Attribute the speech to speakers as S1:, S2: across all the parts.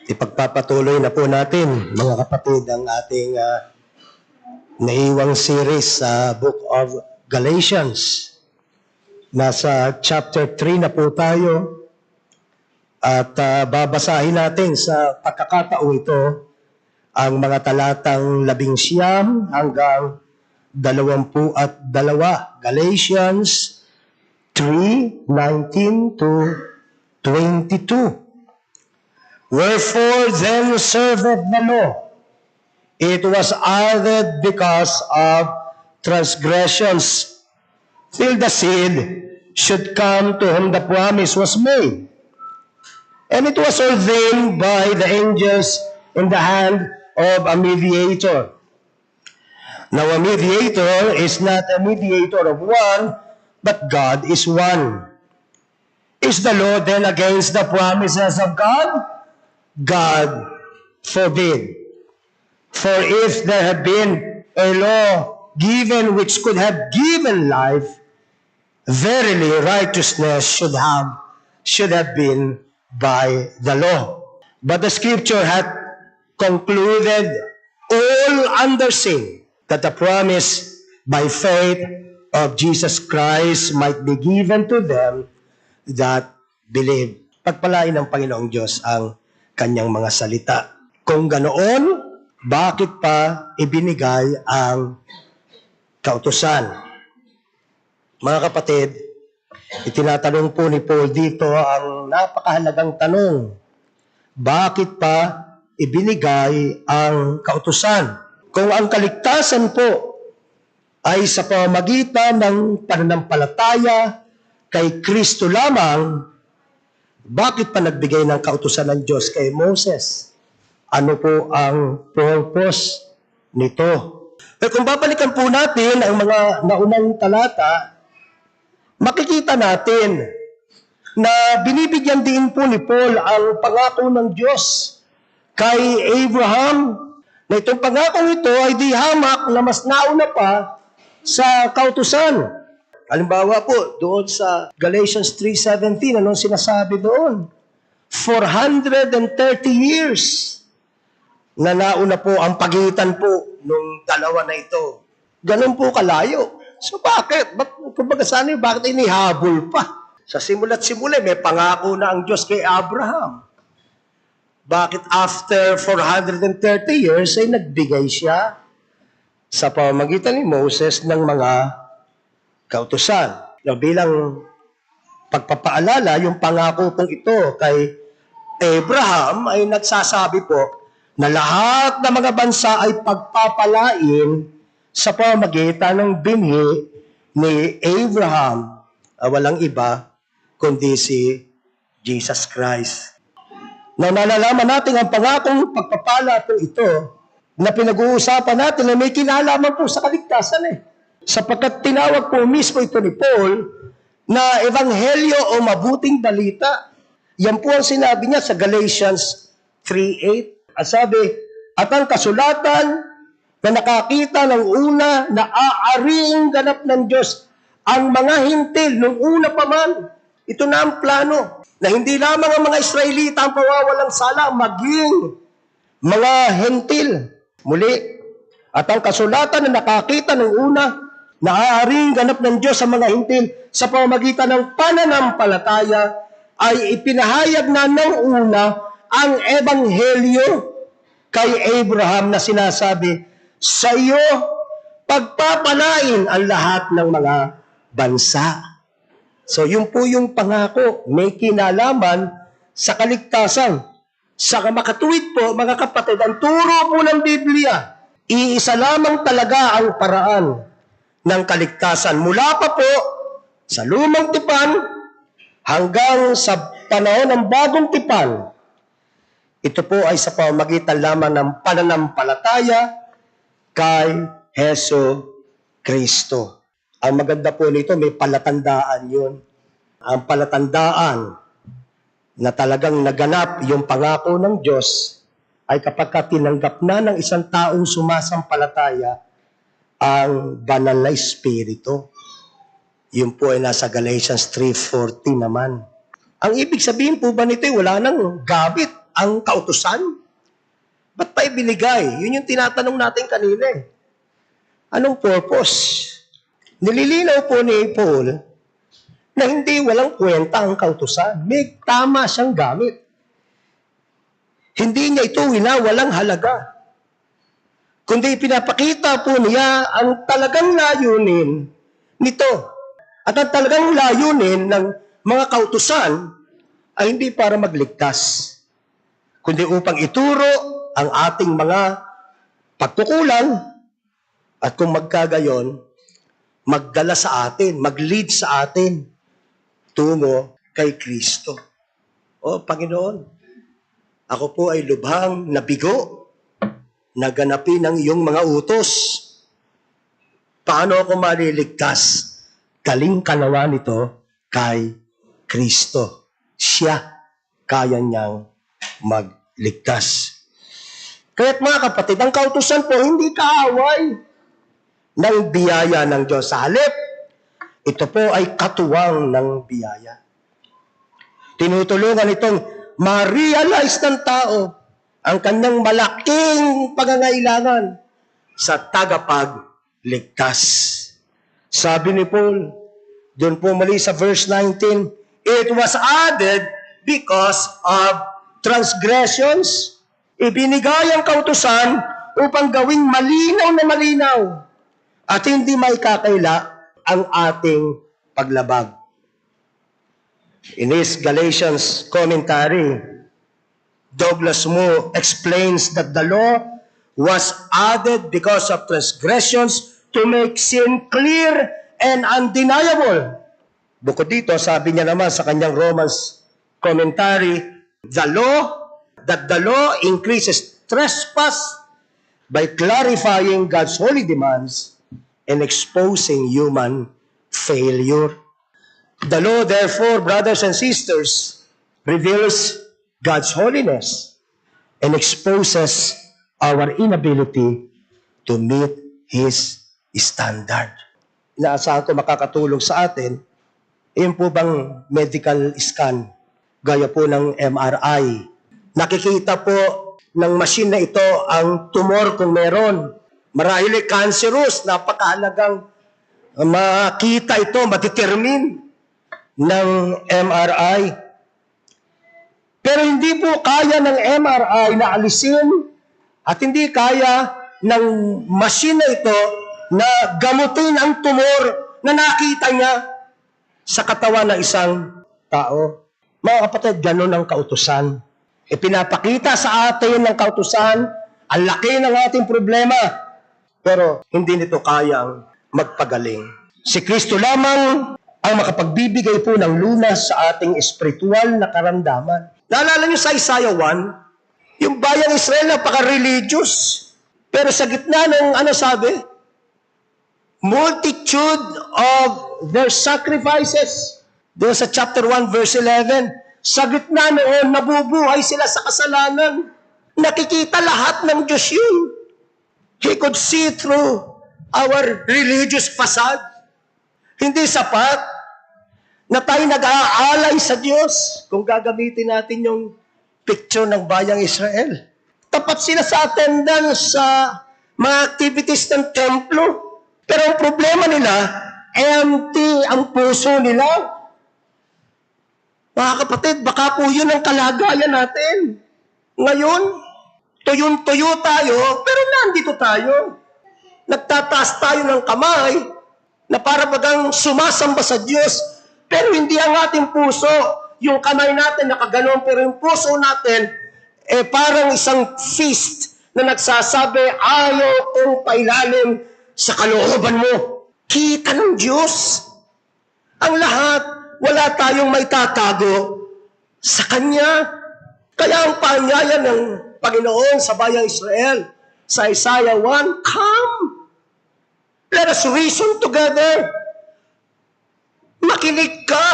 S1: Ipagpapatuloy na po natin, mga kapatid, ang ating naiwang series sa Book of Galatians. Nasa chapter 3 na po tayo at babasahin natin sa pagkakataong ito ang mga talatang 19 hanggang 22. Galatians 3:19 to 22. Wherefore then serveth the law? It was added because of transgressions, till the seed should come to whom the promise was made. And it was ordained by the angels in the hand of a mediator. Now a mediator is not a mediator of one, but God is one. Is the law then against the promises of God? God forbid. For if there had been a law given which could have given life, verily righteousness should have been by the law. But the scripture hath concluded all under sin, that the promise by faith of Jesus Christ might be given to them that believe. Pagpalain ng Panginoong Diyos ang kanyang mga salita. Kung ganoon, bakit pa ibinigay ang kautusan? Mga kapatid, itinatanong po ni Paul dito ang napakahalagang tanong. Bakit pa ibinigay ang kautusan? Kung ang kaligtasan po ay sa pamamagitan ng pananampalataya kay Kristo lamang, bakit pa nagbigay ng kautusan ng Diyos kay Moses? Ano po ang purpose nito? Kung babalikan po natin ang mga naunang talata, makikita natin na binibigyan din po ni Paul ang pangako ng Diyos kay Abraham, na itong pangakong ito ay di hamak na mas nauna pa sa kautusan. Halimbawa po, doon sa Galatians 3:17, anong sinasabi doon? 430 years na nauna po ang pagitan po nung dalawa na ito. Ganun po kalayo. So bakit? Kumbaga sana bakit inihabol pa? Sa simula't simula, may pangako na ang Diyos kay Abraham. Bakit after 430 years ay nagbigay siya sa pamamagitan ni Moses ng mga kautusan? Na bilang pagpapaalala, yung pangako pong ito kay Abraham ay nagsasabi po na lahat ng mga bansa ay pagpapalain sa pamamagitan ng binhi ni Abraham. Walang iba kundi si Jesus Christ. Nang nalalaman natin ang pangakong pagpapala po ito na pinag-uusapan natin na may kinalaman po sa kaligtasan sapagkat tinawag po mismo ito ni Paul na ebanghelyo o mabuting balita. Yan po ang sinabi niya sa Galatians 3:8. At sabi, at ang kasulatan na nakakita ng una na aariing ganap ng Diyos ang mga hintil nung una pa man. Ito na ang plano na hindi lamang ang mga Israelita ang pawawalang sala, maging mga hintil. Muli, at ang kasulatan na nakakita ng una na aariing ganap ng Diyos sa mga hintil sa pamamagitan ng pananampalataya ay ipinahayag na ng una ang ebanghelyo kay Abraham na sinasabi, sa iyo pagpapalain ang lahat ng mga bansa. So yun po yung pangako, may kinalaman sa kaligtasan. Sa makatuwid po, mga kapatid, ang turo po ng Biblia, iisa lamang talaga ang paraan ng kaligtasan. Mula pa po sa lumang tipan hanggang sa panahon ng bagong tipan. Ito po ay sa pamamagitan lamang ng pananampalataya kay Heso Kristo. Ang maganda po nito, may palatandaan yun. Ang palatandaan na talagang naganap yung pangako ng Diyos ay kapag tinanggap na ng isang taong sumasampalataya ang banal na Espiritu. Yun po ay nasa Galatians 3:14 naman. Ang ibig sabihin po ba nito ay wala nang gabit ang kautusan? Ba't pa ibinigay? Yun yung tinatanong natin kanina eh. Anong purpose? Nililinaw po ni Paul na hindi walang kwenta ang kautusan. May tama siyang gamit. Hindi niya ito walang halaga. Kundi pinapakita po niya ang talagang layunin nito. At ang talagang layunin ng mga kautusan ay hindi para magligtas, kundi upang ituro ang ating mga pagkukulang at kung magkagayon, magdala sa atin, mag-lead sa atin tungo kay Kristo. O Panginoon, ako po ay lubhang nabigo na ganapin ang iyong mga utos. Paano ako maliligtas? Galing kanawa nito kay Kristo. Siya kaya niyang magligtas. Kaya't mga kapatid, ang kautusan po hindi kaaway ng biyaya ng Diyos. Sa halip, ito po ay katuwang ng biyaya. Tinutulungan itong ma-realize ng tao ang kanyang malaking pangangailangan sa tagapagligtas. Sabi ni Paul, doon po muli sa verse 19, it was added because of transgressions. Ibinigay ang kautusan upang gawing malinaw na malinaw at hindi may kakaila ang ating paglabag. In his Galatians commentary, Douglas Moo explains that the law was added because of transgressions to make sin clear and undeniable. Bukod dito, sabi niya naman sa kanyang Romans commentary, the law increases trespass by clarifying God's holy demands and exposing human failure. The law, therefore, brothers and sisters, reveals God's holiness and exposes our inability to meet His standard. Inaasahan ko makakatulong sa atin, yun po bang medical scan, gaya po ng MRI. Nakikita po ng machine na ito ang tumor kung meron. Marahil ay cancerous, napakahalagang makita ito, matitirmin ng MRI. Pero hindi po kaya ng MRI na alisin at hindi kaya ng machine na ito na gamutin ang tumor na nakita niya sa katawan ng isang tao. Mga kapatid, ganun ang kautusan. Ipinapakita sa atin ng kautusan ang laki ng ating problema, pero hindi nito kayang magpagaling. Si Kristo lamang ang makapagbibigay po ng lunas sa ating espiritual na karamdaman. Naalala niyo sa Isaiah 1, yung bayang Israel napaka-religious. Pero sa gitna ng sabi? Multitude of their sacrifices. Doon sa chapter 1 verse 11, sa gitna noon, nabubuhay sila sa kasalanan. Nakikita lahat ng Diyos yun. He could see through our religious facade. Hindi sapat na tayo nag-aalay sa Diyos kung gagamitin natin yung picture ng bayang Israel. Tapat sila sa attendance sa mga activities ng templo. Pero ang problema nila, empty ang puso nila. Mga kapatid, baka po yun ang kalagayan natin. Ngayon, tuyong-tuyo tayo, pero nandito tayo. Nagtataas tayo ng kamay na para bagang sumasamba sa Diyos, pero hindi ang ating puso. Yung kamay natin nakaganon, pero yung puso natin, parang isang fist na nagsasabi, ayaw kong pailalim sa kalooban mo. Kita ng Diyos. Ang lahat, wala tayong may tatago sa Kanya. Kaya ang paanyaya ng Panginoon sa bayang Israel, sa Isaiah 1, come, let us reason together. Makinig ka.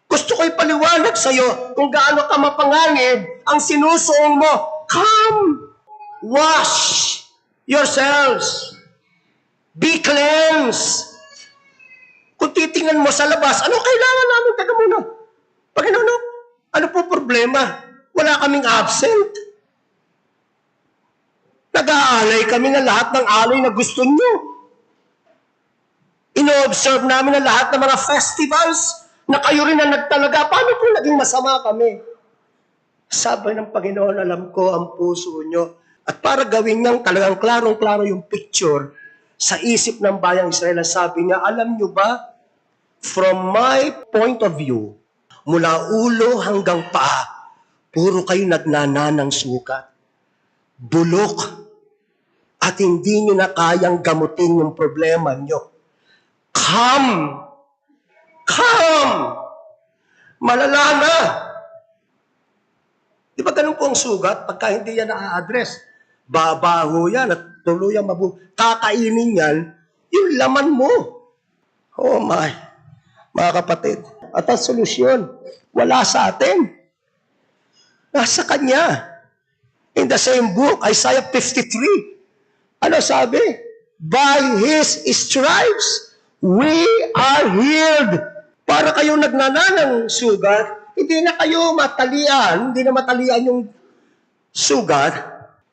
S1: Gusto ko ipaliwanag sa iyo kung gaano ka mapangangib ang sinusuong mo. Come, wash yourselves. Be cleansed. Kung titingnan mo sa labas, ano kailangan namin? Teka muna. Panginoon, ano po problema? Wala kaming absent. Nag-aalay kami ng lahat ng alay na gusto nyo. Ino-observe namin ang lahat ng mga festivals na kayo rin ang nagtalaga. Paano po naging masama kami? Sabi ng Panginoon, alam ko ang puso nyo. At para gawin niyang talagang klarong-klaro yung picture sa isip ng bayang Israel, sabi niya, alam nyo ba, from my point of view, mula ulo hanggang paa, puro kayo nagnananang sukat. Bulok. At hindi nyo na kayang gamutin yung problema nyo. Come! Malala na! Di ba ganun po ang sugat? Pagka hindi yan na-address, babaho yan at tuluyang kakainin yan, yung laman mo. Oh my! Mga kapatid. At ang solusyon, wala sa atin. Nasa Kanya. In the same book, Isaiah 53, ano sabi? By His stripes, we are healed. Para kayong nagnananang sugat, hindi na kayo matalian, hindi na matalian yung sugat,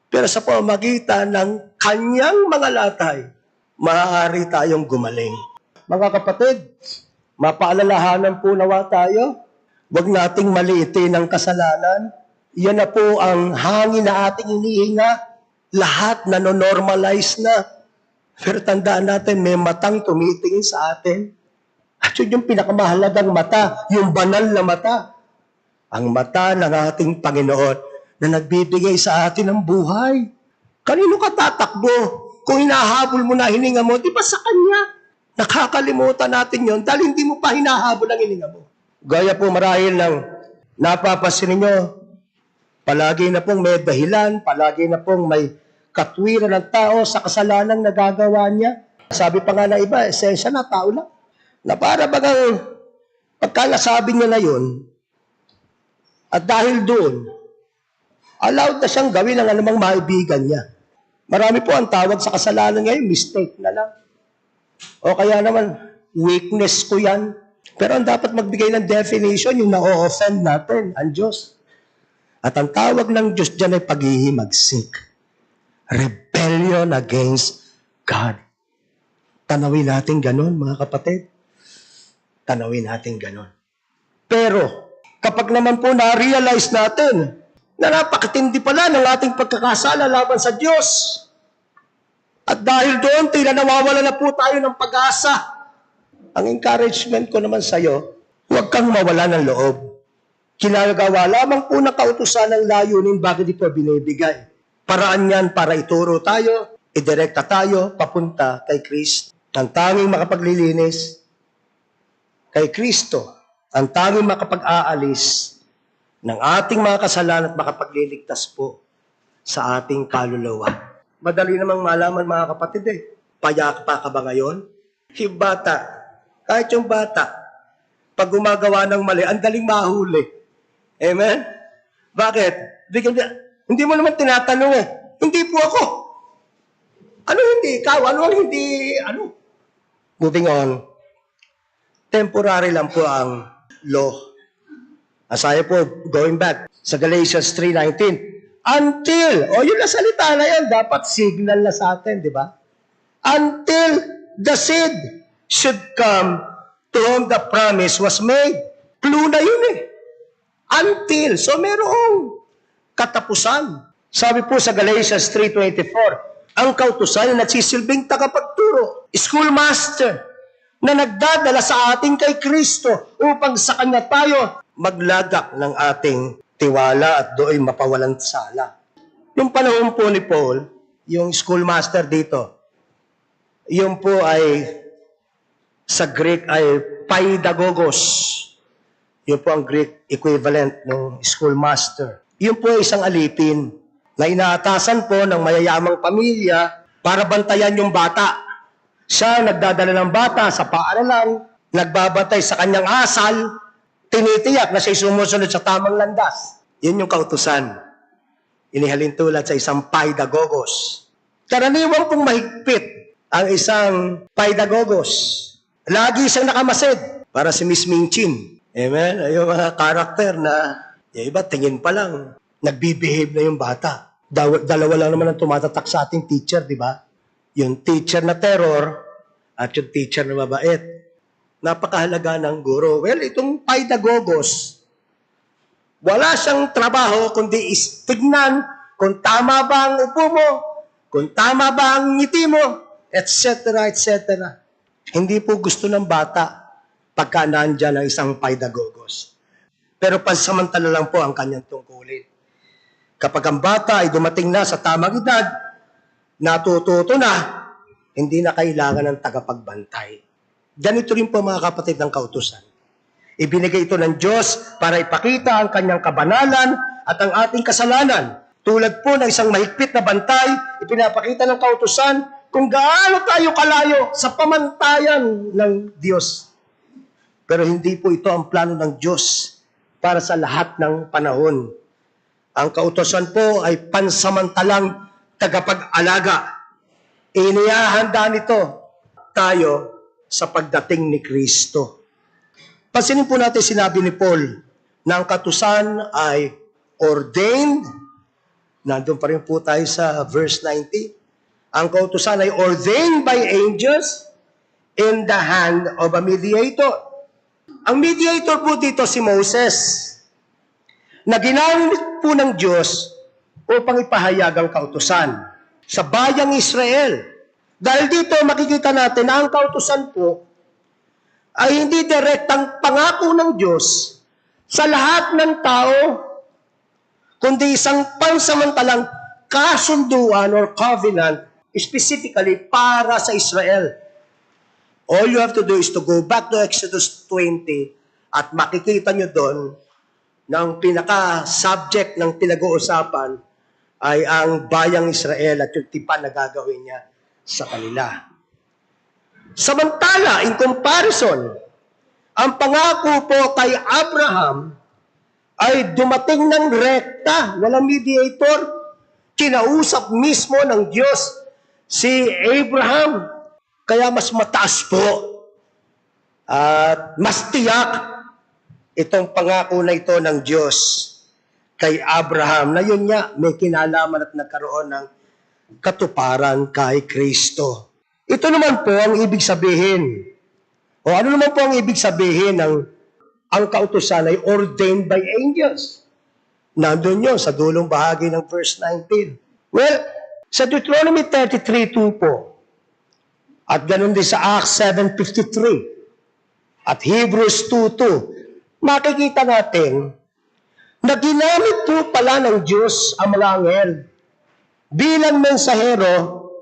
S1: pero sa pamamagitan ng Kanyang mga latay, maaari tayong gumaling. Mga kapatid, mapaalalahanan po nawa tayo, huwag nating maliitin ang kasalanan. Yan na po ang hangin na ating inihinga. Lahat nanonormalize na. Pero tandaan natin, may matang tumitingin sa atin. At yun yung pinakamahalagang mata, yung banal na mata. Ang mata ng ating Panginoon na nagbibigay sa atin ng buhay. Kanino ka tatakbo? Kung hinahabol mo na hininga mo, di ba sa Kanya? Nakakalimutan natin yon dahil hindi mo pa hinahabol ang hininga mo. Gaya po marahil ng napapasin ninyo, palagi na pong may dahilan, palagi na pong may katwiran ng tao sa kasalanang nagagawa niya. Sabi pa nga na iba, esensya na, tao lang. Na para bagang pagkalasabi niya na yun, at dahil doon, allowed na siyang gawin ang anumang maibigan niya. Marami po ang tawag sa kasalanan ngayon, mistake na lang. O kaya naman, weakness ko yan. Pero ang dapat magbigay ng definition, yung na-offend natin, ang Diyos. At ang tawag ng Diyos dyan ay paghihimagsik. Rebellion against God. Tanawin natin ganun, mga kapatid. Tanawin natin ganun. Pero, kapag naman po na-realize natin na napakatindi pala ng ating pagkakasala laban sa Diyos, at dahil doon, tila nawawala na po tayo ng pag-asa. Ang encouragement ko naman sa iyo, huwag kang mawala ng loob. Kinagawa lamang po ng kautusan ng layunin bakit ito binibigay. Paraan yan para ituro tayo, idirekta tayo, papunta kay Kristo. Ang tanging makapaglilinis kay Kristo, ang tanging makapag-aalis ng ating mga kasalanan at makapagliligtas po sa ating kaluluwa. Madali namang malaman mga kapatid Payak pa ka ba ngayon? Yung bata, kahit yung bata, pag gumagawa ng mali, ang daling mahuli. Amen? Bakit? Hindi mo naman tinatanong Hindi po ako. Ano hindi ikaw? Ano ang hindi, ano? Moving on. Temporary lang po ang law. Asaya po, going back sa Galatians 3:19. Until, yun na salita na yan, dapat signal na sa atin, di ba? Until the seed should come to whom the promise was made. Clue na yun Until. So merong katapusan. Sabi po sa Galatians 3:24, ang kautusan na nagsisilbing tagapagturo, schoolmaster, na nagdadala sa atin kay Kristo upang sa Kanya tayo maglagak ng ating tiwala at doon mapawalan sala. Yung panahon po ni Paul, yung schoolmaster dito, yung po ay sa Greek ay paidagogos. Yun po ang Greek equivalent ng schoolmaster. Yun po ay isang alipin na inaatasan po ng mayayamang pamilya para bantayan yung bata. Siya nagdadala ng bata sa paaralan, nagbabantay sa kanyang asal, tinitiyak na siya'y sumusunod sa tamang landas. Yun yung kautusan. Inihalin tulad sa isang paidagogos. Karaniwang pong mahigpit ang isang paidagogos. Lagi siyang nakamasid para si Miss Ming Chin. Amen? Yung mga karakter na Yung iba, tingin pa lang, nagbibehave na yung bata. Dalawa lang naman ang tumatatak sa ating teacher, di ba? Yung teacher na terror at yung teacher na mabait. Napakahalaga ng guro. Well, itong pedagogos, wala siyang trabaho kundi tignan kung tama ba ang upo mo, kung tama ba ang ngiti mo, etc., etc. Hindi po gusto ng bata pagka nandyan ang isang pedagogos. Pero pansamantala lang po ang kanyang tungkulin. Kapag ang bata ay dumating na sa tamang edad, natututo na, hindi na kailangan ng tagapagbantay. Ganito rin po mga kapatid ng kautusan. Ibinigay ito ng Diyos para ipakita ang kanyang kabanalan at ang ating kasalanan. Tulad po ng isang mahigpit na bantay, ipinapakita ng kautusan kung gaano tayo kalayo sa pamantayan ng Diyos. Pero hindi po ito ang plano ng Diyos para sa lahat ng panahon. Ang kautusan po ay pansamantalang tagapag-alaga. Inihahanda nito tayo sa pagdating ni Kristo. Pansinin po natin sinabi ni Paul na ang kautusan ay ordained. Nandun pa rin po tayo sa verse 90. Ang kautusan ay ordained by angels in the hand of a mediator. Ang mediator po dito si Moses, na ginamit po ng Diyos upang ipahayag ang kautusan sa bayang Israel. Dahil dito makikita natin na ang kautusan po ay hindi direktang pangako ng Diyos sa lahat ng tao, kundi isang pansamantalang kasunduan or covenant specifically para sa Israel. All you have to do is to go back to Exodus 20 at makikita nyo doon na ang pinaka-subject ng pinag-uusapan ay ang bayang Israel at yung tipan na gagawin niya sa kanila. Samantala, in comparison, ang pangako po kay Abraham ay dumating ng rekta, walang mediator. Kinausap mismo ng Diyos si Abraham. Kaya mas mataas po at mas tiyak itong pangako na ito ng Diyos kay Abraham na yun nga may kinalaman at nagkaroon ng katuparan kay Kristo. Ito naman po ang ibig sabihin. O ano naman po ang ibig sabihin ng ang kautusan ay ordained by angels? Nandun yun sa dulong bahagi ng verse 19. Well, sa Deuteronomy 33:2 po, at ganun din sa Acts 7:53 at Hebrews 2:2, makikita natin na ginamit po pala ng Diyos ang mga anghel bilang mensahero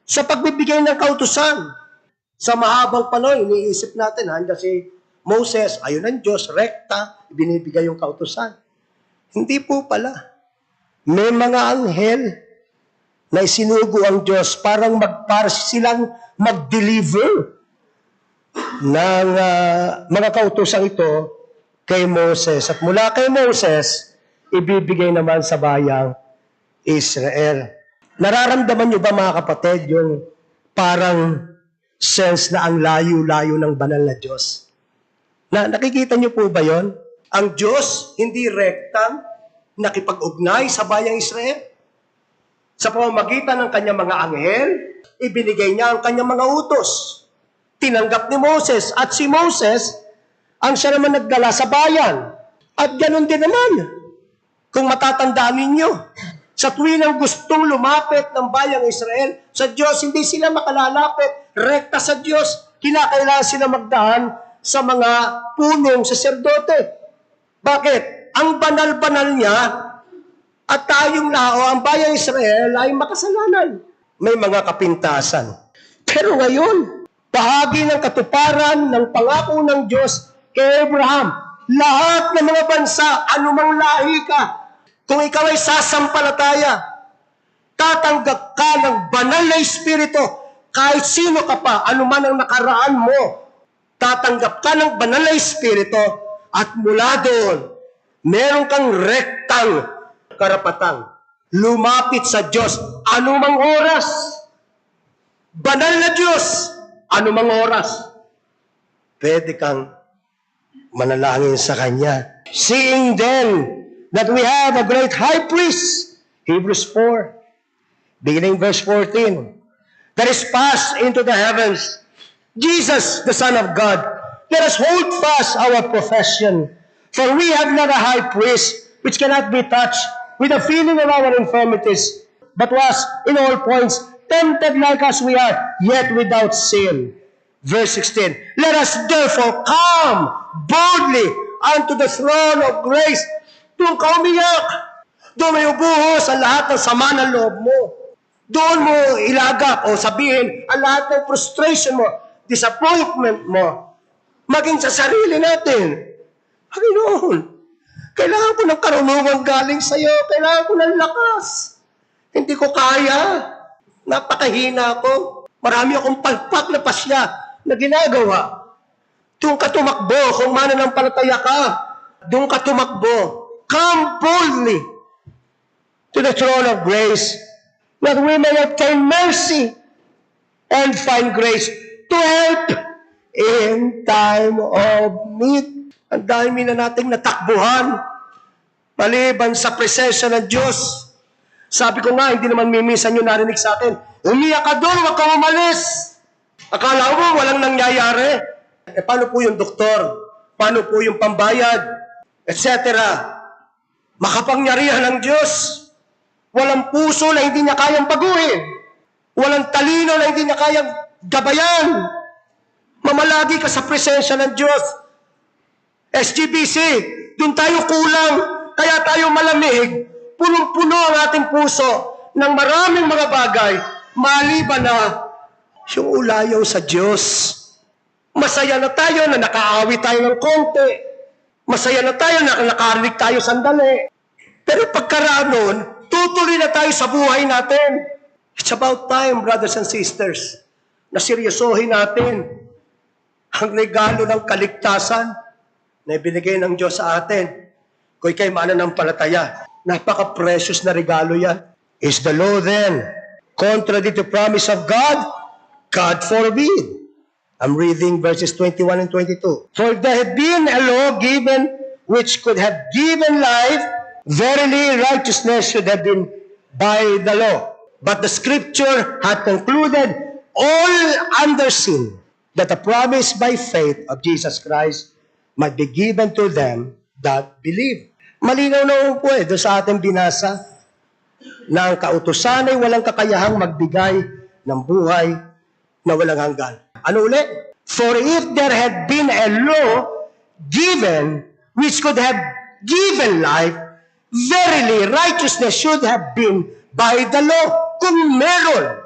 S1: sa pagbibigay ng kautusan. Sa mahabang panahon, iniisip natin, hanggang si Moses, ayun ang Diyos, rekta, binibigay yung kautusan. Hindi po pala. May mga anghel na isinugo ang Diyos para silang mag-deliver ng mga kautusang ito kay Moses. At mula kay Moses, ibibigay naman sa bayang Israel. Nararamdaman nyo ba mga kapatid yung parang sense na ang layo-layo ng banal na Diyos? Nakikita nyo po ba yon? Ang Diyos hindi rektang nakipag-ugnay sa bayang Israel. Sa pamamagitan ng kanyang mga anghel, ibinigay niya ang kanyang mga utos. Tinanggap ni Moses at si Moses ang siya naman nagdala sa bayan. At ganun din naman, kung matatandaan ninyo, sa tuwing ang gustong lumapit ng bayang Israel sa Diyos, hindi sila makalalapit rekta sa Diyos. Kinakailangan sila magdaan sa mga punong saserdote. Bakit? Ang banal-banal niya at tayong lao, ang bayang Israel ay makasalanan. May mga kapintasan. Pero ngayon, bahagi ng katuparan ng pangako ng Diyos kay Abraham, lahat ng mga bansa, anumang lahi ka, kung ikaw ay sasampalataya, tatanggap ka ng banal na Espiritu, kahit sino ka pa, anuman ang nakaraan mo, tatanggap ka ng banal na Espiritu, at mula doon, meron kang rektang karapatang lumapit sa Diyos anumang oras. Banal na Diyos, anumang oras. Pwede kang manalangin sa Kanya. Seeing then that we have a great high priest, Hebrews 4, beginning verse 14, that is passed into the heavens, Jesus, the Son of God. Let us hold fast our profession, for we have not a high priest which cannot be touched with the feeling of our infirmities, but was in all points tempted like as we are, yet without sin. Verse 16, let us therefore come boldly unto the throne of grace. Doon ka umiyak. Doon may ubuhos ang lahat ng sama ng loob mo. Doon mo ilagak o sabihin ang lahat ng frustration mo, disappointment mo, maging sa sarili natin. Panginoon, kailangan ko ng karunungan galing sa iyo. Kailangan ko ng lakas. Hindi ko kaya. Napakahina ako. Marami akong palpak na pasya na ginagawa. Doon ka tumakbo kung mananampalataya ka. Doon ka tumakbo. Come boldly to the throne of grace that we may obtain mercy and find grace to help in time of need. Ang dami na nating natakbuhan maliban sa presensya ng Diyos. Sabi ko nga, hindi naman mimisan yung narinig sa akin. Umiyak ka doon, huwag kang umalis. Akala mo, walang nangyayari. Paano po yung doktor? Paano po yung pambayad? Etc. Makapangyarihan ng Diyos. Walang puso na hindi niya kayang baguhin. Walang talino na hindi niya kayang gabayan. Mamalagi ka sa presensya ng Diyos. SGBC, doon tayo kulang, kaya tayo malamig. Punong-puno ang ating puso ng maraming mga bagay, maliban na yung ulayaw sa Diyos. Masaya na tayo na nakaawit tayo ng konti. Masaya na tayo na nakarinig tayo sandali. Pero pagkaraan nun, tutuloy na tayo sa buhay natin. It's about time, brothers and sisters, na seryosohin natin ang regalo ng kaligtasan na ibinigay ng Diyos sa atin. Kung ikay mananampalataya, napaka-precious na regalo yan. Is the law then contrary to promise of God? God forbid. I'm reading verses 21 and 22. For if there had been a law given which could have given life, verily righteousness should have been by the law. But the scripture had concluded all under sin, that the promise by faith of Jesus Christ might be given to them that believe. Malinaw na po doon sa ating binasa na ang kautusan ay walang kakayahang magbigay ng buhay na walang hanggan. Ano ulit? For if there had been a law given which could have given life, verily righteousness should have been by the law. Kung meron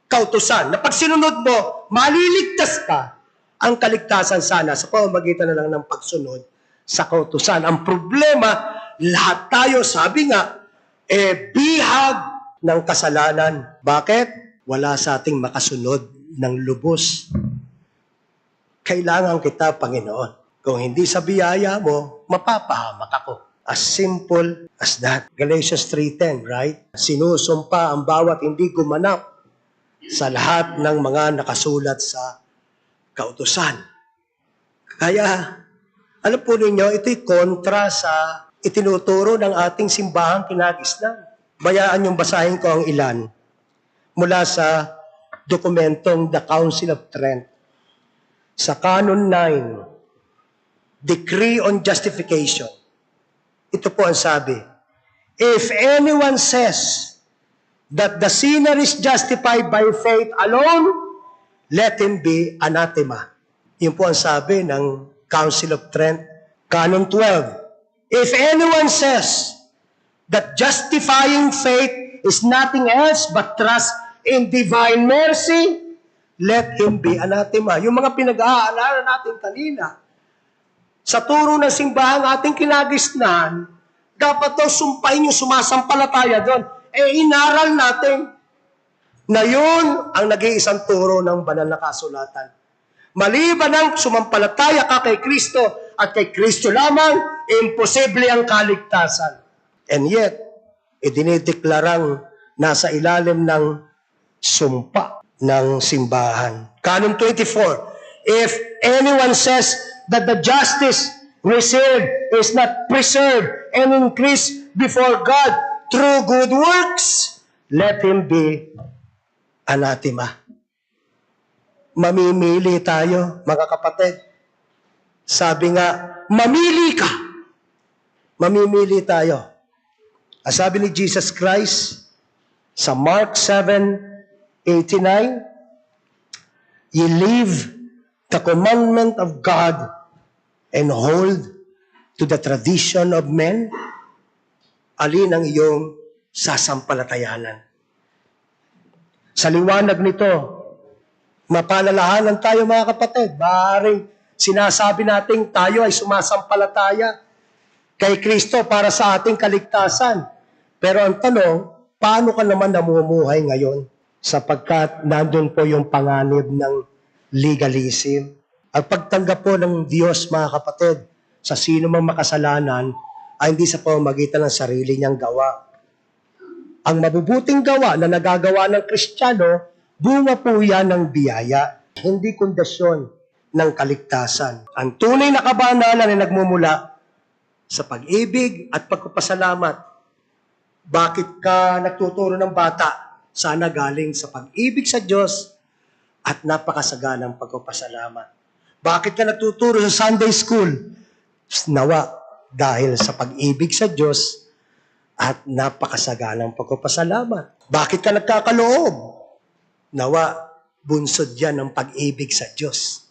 S1: kautusan na pag sinunod mo, maliligtas ka, ang kaligtasan sana sa pamamagitan na lang ng pagsunod sa kautusan. Ang problema, lahat tayo, sabi nga, bihag ng kasalanan. Bakit? Wala sa ating makasunod ng lubos. Kailangan kita, Panginoon. Kung hindi sa biyaya mo, mapapahamak ako. As simple as that. Galatians 3:10, right? Sinusumpa ang bawat hindi gumanap sa lahat ng mga nakasulat sa kautusan. Kaya, alam po ninyo, ito'y kontra sa itinuturo ng ating simbahang kinagisnan. Bayaan yung basahin ko ang ilan mula sa dokumentong The Council of Trent. Sa Canon 9, Decree on Justification. Ito po ang sabi, if anyone says that the sinner is justified by faith alone, let him be anathema. Yun po ang sabi ng Council of Trent, Canon 12. If anyone says that justifying faith is nothing else but trust in divine mercy, let him be anathema. Yung mga pinag-aalalan natin kanina, sa turo ng simbahang ating kinagisnan, dapat daw sumpain yung sumasampalataya doon. Inaral natin na yun ang nag-iisang turo ng banal na kasulatan. Maliban ng sumampalataya ka kay Kristo at kay Kristo lamang, imposible ang kaligtasan. And yet, idinideklarang nasa ilalim ng sumpa ng simbahan. Canon 24, if anyone says that the justice received is not preserved and increased before God through good works, let him be anathema. Mamimili tayo, mga kapatid. Sabi nga, mamili ka. Mamimili tayo. Sabi ni Jesus Christ sa Mark 7:89, "Ye leave the commandment of God and hold to the tradition of men." Alin ang iyong sasampalatayanan? Sa liwanag nito, mapalalahanan tayo, mga kapatid. Maaaring sinasabi natin tayo ay sumasampalataya kay Kristo para sa ating kaligtasan. Pero ang tanong, paano ka naman namumuhay ngayon? Sapagkat nandun po yung panganib ng legalism. Ang pagtanggap po ng Diyos, mga kapatid, sa sino mang makasalanan, ay hindi sa pamamagitan ng sarili niyang gawa. Ang mabubuting gawa na nagagawa ng Kristiyano, bunga po yan ng biyaya, hindi kondisyon ng kaligtasan. Ang tunay na kabanalan ay nagmumula sa pag-ibig at pagpapasalamat. Bakit ka nagtuturo ng bata? Sana galing sa pag-ibig sa Diyos at napakasaganang pagpapasalamat. Bakit ka nagtuturo sa Sunday school? Nawa, dahil sa pag-ibig sa Diyos at napakasaganang pagpapasalamat. Bakit ka nagkakaloob? Nawa, bunsod yan ng pag-ibig sa Diyos.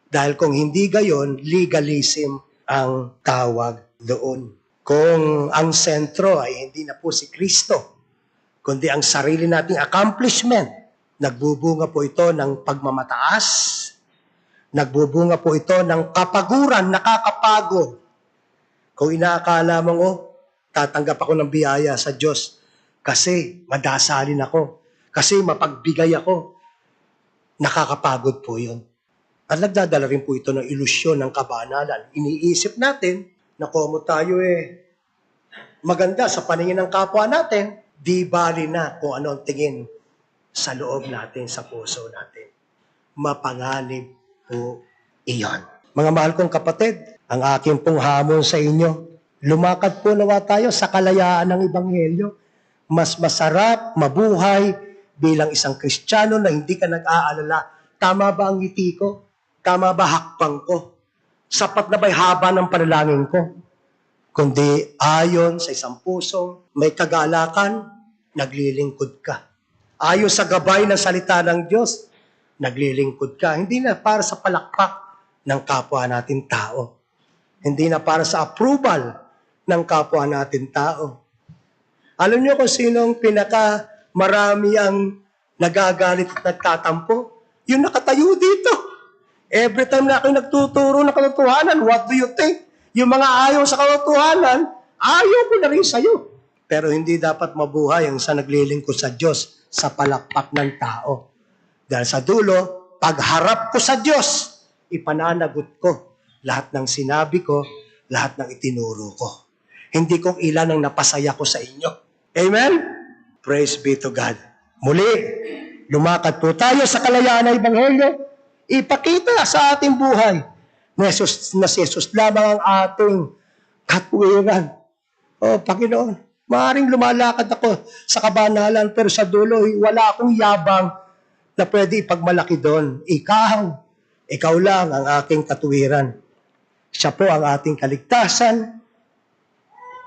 S1: Dahil kung hindi gayon, legalism ang tawag doon. Kung ang sentro ay hindi na po si Kristo, kundi ang sarili nating accomplishment, nagbubunga po ito ng pagmamataas, nagbubunga po ito ng kapaguran, nakakapagod. Kung inaakala mo, tatanggap ako ng biyaya sa Diyos kasi madasalin ako, kasi mapagbigay ako, nakakapagod po yun. At nagdadala rin po ito ng ilusyon ng kabanalan. Iniisip natin na kung tayo maganda sa paningin ng kapwa natin, di bali na kung ano ang tingin sa loob natin, sa puso natin. Mapanganib po iyon. Mga mahal kong kapatid, ang aking pong hamon sa inyo, lumakad po nawa tayo sa kalayaan ng Ebanghelyo. Mas masarap mabuhay bilang isang Kristiyano na hindi ka nag-aalala, tama ba ang ngiti ko? Tama ba hakbang ko? Sapat na ba'y haba ng panalangin ko? Kundi ayon sa isang pusong may kagalakan, naglilingkod ka. Ayon sa gabay ng salita ng Diyos, naglilingkod ka. Hindi na para sa palakpak ng kapwa natin tao. Hindi na para sa approval ng kapwa natin tao. Alam niyo kung sino ang marami ang nagagalit at nagtatampo? Yung nakatayo dito. Every time na ako nagtuturo ng katotohanan, what do you think? Yung mga ayaw sa katotohanan, ayaw ko na rin sa'yo. Pero hindi dapat mabuhay ang sa naglilingkod sa Diyos sa palakpak ng tao. Dahil sa dulo, pagharap ko sa Diyos, ipananagot ko lahat ng sinabi ko, lahat ng itinuro ko. Hindi kung ilan ang napasaya ko sa inyo. Amen? Praise be to God. Muli, lumakad po tayo sa kalayaan ng Ebanghelyo. Ipakita sa ating buhay na si Jesus lamang ang ating katwiran. O Panginoon, maaaring lumalakad ako sa kabanalan pero sa dulo, wala akong yabang na pwede ipagmalaki doon. Ikaw lang ang aking katwiran. Siya po ang ating kaligtasan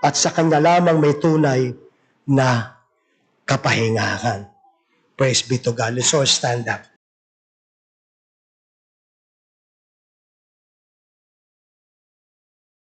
S1: at sa Kanya lamang may tunay na kapahingahan. Praise be to God. Let's all stand up.